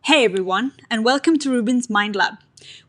Hey everyone, and welcome to RUBIN'S Mind Lab,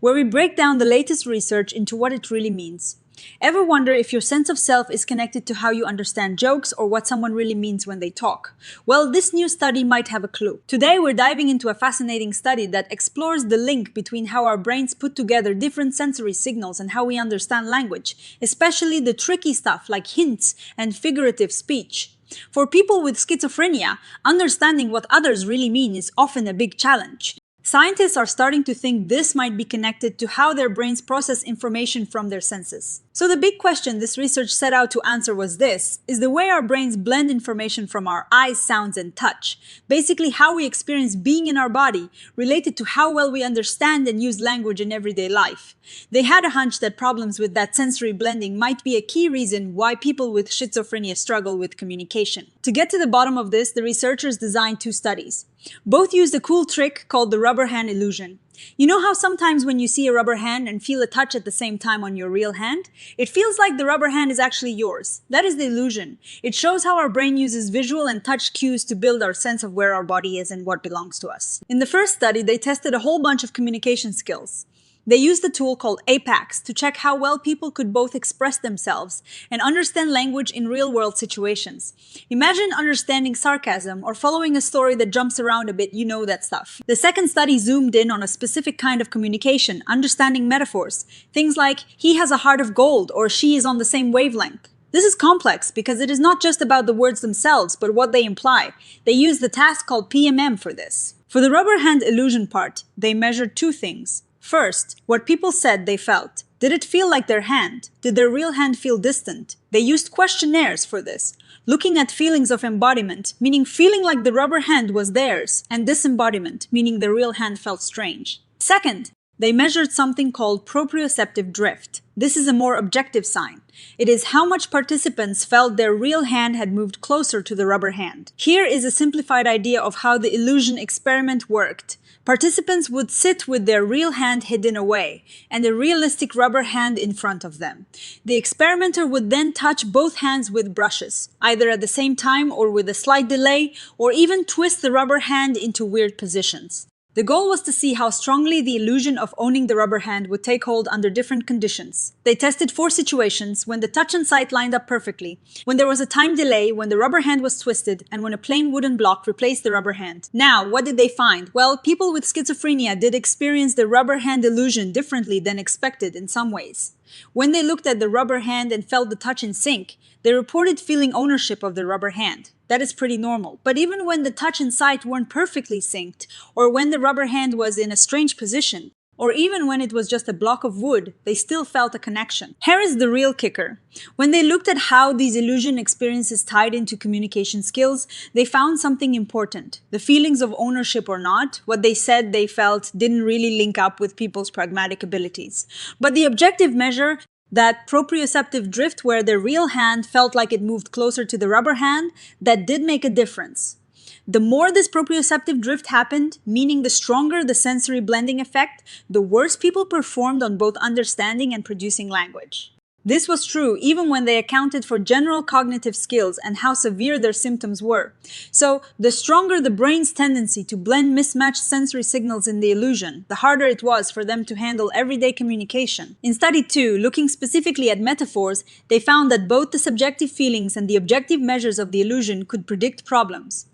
where we break down the latest research into what it really means. Ever wonder if your sense of self is connected to how you understand jokes or what someone really means when they talk? Well, this new study might have a clue. Today we're diving into a fascinating study that explores the link between how our brains put together different sensory signals and how we understand language, especially the tricky stuff like hints and figurative speech. For people with schizophrenia, understanding what others really mean is often a big challenge. Scientists are starting to think this might be connected to how their brains process information from their senses. So the big question this research set out to answer was this: is the way our brains blend information from our eyes, sounds, and touch, basically how we experience being in our body, related to how well we understand and use language in everyday life? They had a hunch that problems with that sensory blending might be a key reason why people with schizophrenia struggle with communication. To get to the bottom of this, the researchers designed two studies. Both used a cool trick called the rubber hand illusion. You know how sometimes when you see a rubber hand and feel a touch at the same time on your real hand? It feels like the rubber hand is actually yours. That is the illusion. It shows how our brain uses visual and touch cues to build our sense of where our body is and what belongs to us. In the first study, they tested a whole bunch of communication skills. They used a tool called APACS to check how well people could both express themselves and understand language in real-world situations. Imagine understanding sarcasm or following a story that jumps around a bit, you know that stuff. The second study zoomed in on a specific kind of communication, understanding metaphors. Things like, he has a heart of gold or she is on the same wavelength. This is complex because it is not just about the words themselves, but what they imply. They used the task called PMM for this. For the rubber hand illusion part, they measured two things. First, what people said they felt. Did it feel like their hand? Did their real hand feel distant? They used questionnaires for this, looking at feelings of embodiment, meaning feeling like the rubber hand was theirs, and disembodiment, meaning the real hand felt strange. Second, they measured something called proprioceptive drift. This is a more objective sign. It is how much participants felt their real hand had moved closer to the rubber hand. Here is a simplified idea of how the illusion experiment worked. Participants would sit with their real hand hidden away and a realistic rubber hand in front of them. The experimenter would then touch both hands with brushes, either at the same time or with a slight delay, or even twist the rubber hand into weird positions. The goal was to see how strongly the illusion of owning the rubber hand would take hold under different conditions. They tested 4 situations: when the touch and sight lined up perfectly, when there was a time delay, when the rubber hand was twisted, and when a plain wooden block replaced the rubber hand. Now, what did they find? Well, people with schizophrenia did experience the rubber hand illusion differently than expected in some ways. When they looked at the rubber hand and felt the touch in sync, they reported feeling ownership of the rubber hand. That is pretty normal. But even when the touch and sight weren't perfectly synced, or when the rubber hand was in a strange position, or even when it was just a block of wood, they still felt a connection. Here is the real kicker. When they looked at how these illusion experiences tied into communication skills, they found something important. The feelings of ownership or not, what they said they felt, didn't really link up with people's pragmatic abilities. But the objective measure, that proprioceptive drift where their real hand felt like it moved closer to the rubber hand, that did make a difference. The more this proprioceptive drift happened, meaning the stronger the sensory blending effect, the worse people performed on both understanding and producing language. This was true even when they accounted for general cognitive skills and how severe their symptoms were. So, the stronger the brain's tendency to blend mismatched sensory signals in the illusion, the harder it was for them to handle everyday communication. In study 2, looking specifically at metaphors, they found that both the subjective feelings and the objective measures of the illusion could predict problems.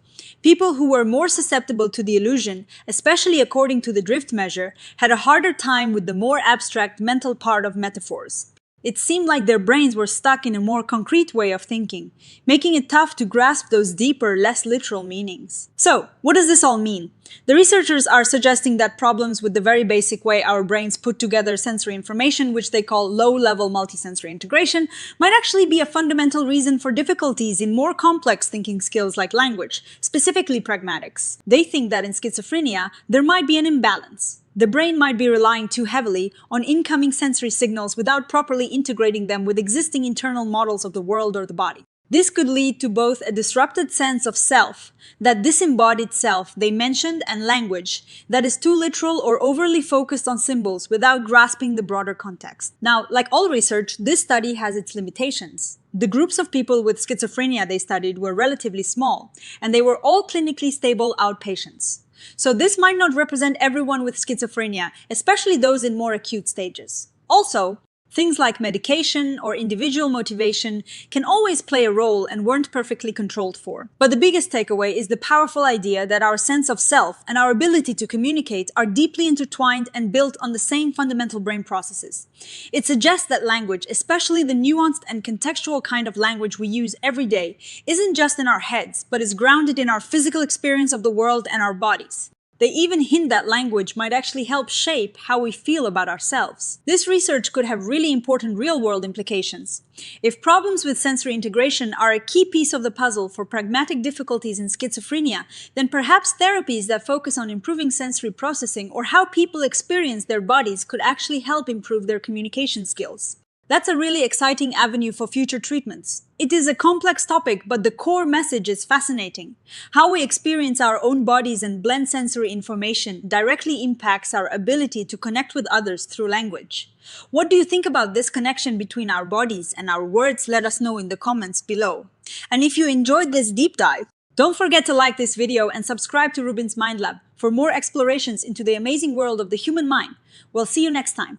People who were more susceptible to the illusion, especially according to the drift measure, had a harder time with the more abstract mental part of metaphors. It seemed like their brains were stuck in a more concrete way of thinking, making it tough to grasp those deeper, less literal meanings. So, what does this all mean? The researchers are suggesting that problems with the very basic way our brains put together sensory information, which they call low-level multisensory integration, might actually be a fundamental reason for difficulties in more complex thinking skills like language, specifically pragmatics. They think that in schizophrenia, there might be an imbalance. The brain might be relying too heavily on incoming sensory signals without properly integrating them with existing internal models of the world or the body. This could lead to both a disrupted sense of self, that disembodied self they mentioned, and language that is too literal or overly focused on symbols without grasping the broader context. Now, like all research, this study has its limitations. The groups of people with schizophrenia they studied were relatively small, and they were all clinically stable outpatients. So this might not represent everyone with schizophrenia, especially those in more acute stages. Also, things like medication or individual motivation can always play a role and weren't perfectly controlled for. But the biggest takeaway is the powerful idea that our sense of self and our ability to communicate are deeply intertwined and built on the same fundamental brain processes. It suggests that language, especially the nuanced and contextual kind of language we use every day, isn't just in our heads, but is grounded in our physical experience of the world and our bodies. They even hint that language might actually help shape how we feel about ourselves. This research could have really important real-world implications. If problems with sensory integration are a key piece of the puzzle for pragmatic difficulties in schizophrenia, then perhaps therapies that focus on improving sensory processing or how people experience their bodies could actually help improve their communication skills. That's a really exciting avenue for future treatments. It is a complex topic, but the core message is fascinating. How we experience our own bodies and blend sensory information directly impacts our ability to connect with others through language. What do you think about this connection between our bodies and our words? Let us know in the comments below. And if you enjoyed this deep dive, don't forget to like this video and subscribe to RUBIN'S Mind Lab for more explorations into the amazing world of the human mind. We'll see you next time.